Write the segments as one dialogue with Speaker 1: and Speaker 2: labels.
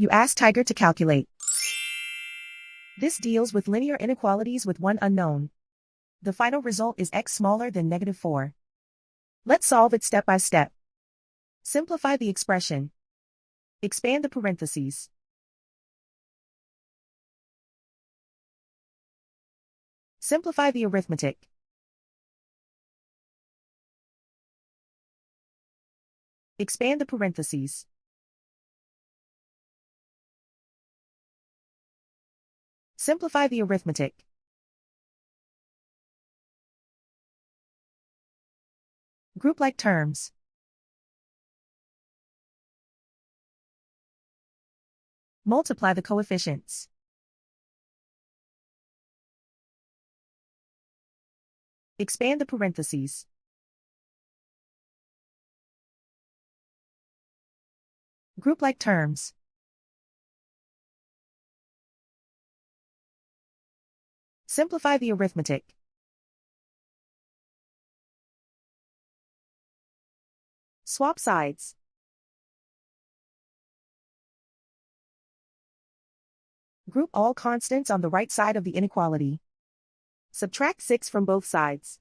Speaker 1: You ask Tiger to calculate. This deals with linear inequalities with one unknown. The final result is x smaller than -4. Let's solve it step by step. Simplify the expression. Expand the parentheses. Simplify the arithmetic. Expand the parentheses. Simplify the arithmetic. Group like terms. Multiply the coefficients. Expand the parentheses. Group like terms. Simplify the arithmetic. Swap sides. Group all constants on the right side of the inequality. Subtract 6 from both sides.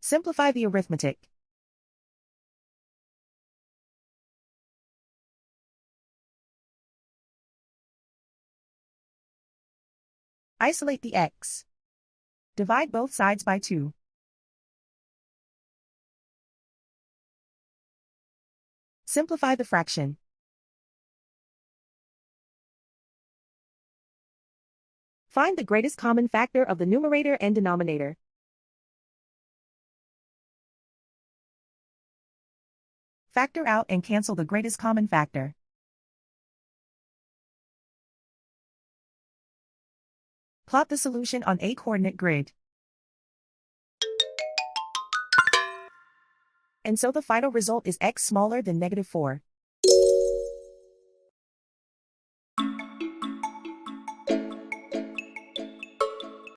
Speaker 1: Simplify the arithmetic. Isolate the x. Divide both sides by 2. Simplify the fraction. Find the greatest common factor of the numerator and denominator. Factor out and cancel the greatest common factor. Plot the solution on a coordinate grid. And so the final result is x smaller than -4.